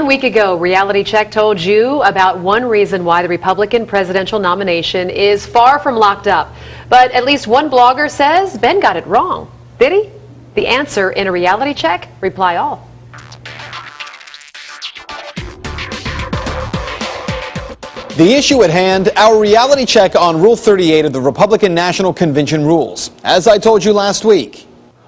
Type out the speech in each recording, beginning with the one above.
1 week ago, Reality Check told you about one reason why the Republican presidential nomination is far from locked up. But at least one blogger says Ben got it wrong. Did he? The answer in a Reality Check, reply all. The issue at hand, our reality check on Rule 38 of the Republican National Convention rules. As I told you last week,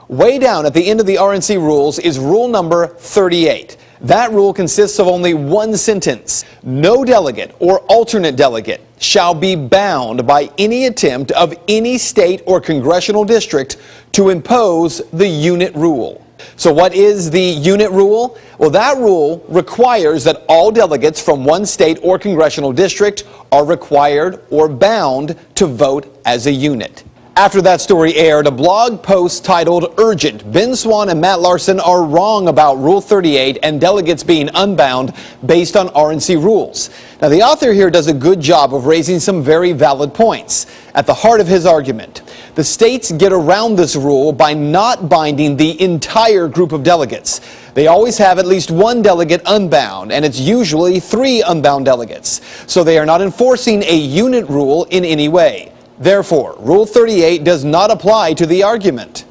way down at the end of the RNC rules is rule number 38. That rule consists of only one sentence. No delegate or alternate delegate shall be bound by any attempt of any state or congressional district to impose the unit rule. So what is the unit rule? Well, that rule requires that all delegates from one state or congressional district are required or bound to vote as a unit. After that story aired, a blog post titled "Urgent, Ben Swann and Matt Larson are wrong about Rule 38 and delegates being unbound based on RNC rules." Now, the author here does a good job of raising some very valid points. At the heart of his argument, the states get around this rule by not binding the entire group of delegates. They always have at least one delegate unbound, and it's usually 3 unbound delegates. So they are not enforcing a unit rule in any way. Therefore, Rule 38 does not apply to the argument.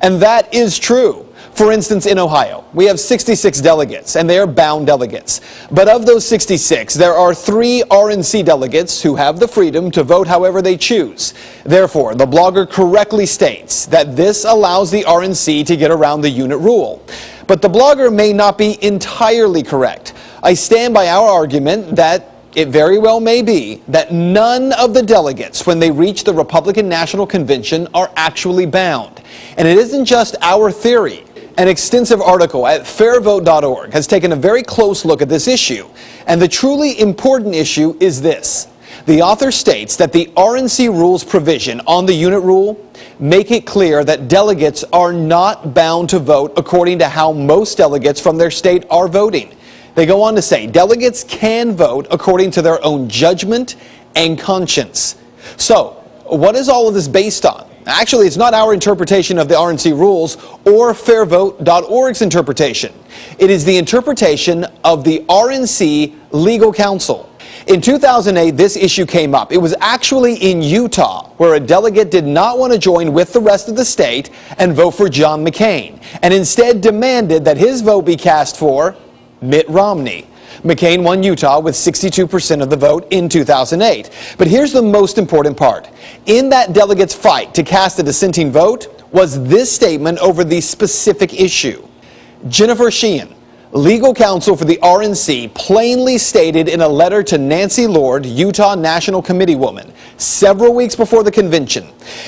And that is true. For instance, in Ohio, we have 66 delegates, and they are bound delegates. But of those 66, there are 3 RNC delegates who have the freedom to vote however they choose. Therefore, the blogger correctly states that this allows the RNC to get around the unit rule. But the blogger may not be entirely correct. I stand by our argument that it very well may be that none of the delegates, when they reach the Republican National Convention, are actually bound. And it isn't just our theory. An extensive article at fairvote.org has taken a very close look at this issue. And the truly important issue is this. The author states that the RNC rules provision on the unit rule make it clear that delegates are not bound to vote according to how most delegates from their state are voting. They go on to say delegates can vote according to their own judgment and conscience. So, what is all of this based on? Actually, it's not our interpretation of the RNC rules or fairvote.org's interpretation. It is the interpretation of the RNC Legal Counsel. In 2008, this issue came up. It was actually in Utah, where a delegate did not want to join with the rest of the state and vote for John McCain, and instead demanded that his vote be cast for Mitt Romney. McCain won Utah with 62% of the vote in 2008. But here's the most important part. In that delegate's fight to cast a dissenting vote was this statement over the specific issue. Jennifer Sheehan, legal counsel for the RNC, plainly stated in a letter to Nancy Lord, Utah National Committee woman, several weeks before the convention,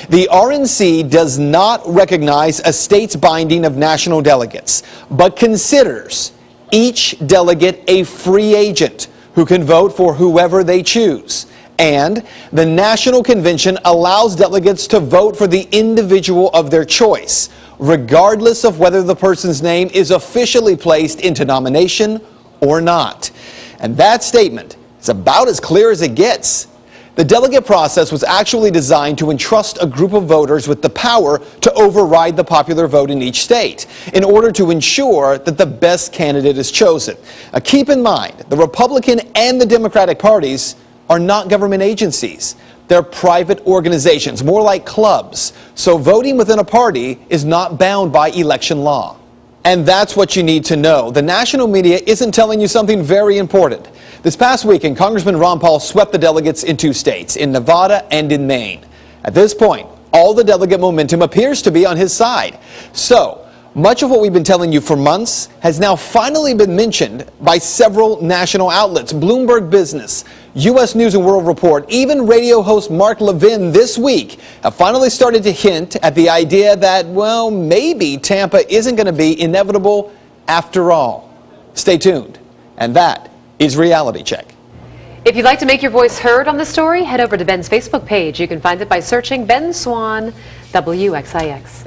the RNC does not recognize a state's binding of national delegates, but considers each delegate a free agent who can vote for whoever they choose. And the National Convention allows delegates to vote for the individual of their choice, regardless of whether the person's name is officially placed into nomination or not. And that statement is about as clear as it gets. The delegate process was actually designed to entrust a group of voters with the power to override the popular vote in each state in order to ensure that the best candidate is chosen. Now, keep in mind, the Republican and the Democratic parties are not government agencies. They're private organizations, more like clubs. So voting within a party is not bound by election law. And that's what you need to know. The national media isn't telling you something very important. This past weekend, Congressman Ron Paul swept the delegates in 2 states, in Nevada and in Maine. At this point, all the delegate momentum appears to be on his side. So, much of what we've been telling you for months has now finally been mentioned by several national outlets. Bloomberg Business, U.S. News and World Report, even radio host Mark Levin this week have finally started to hint at the idea that, well, maybe Tampa isn't going to be inevitable after all. Stay tuned. And that is Reality Check. If you'd like to make your voice heard on this story, head over to Ben's Facebook page. You can find it by searching Ben Swann, WXIX.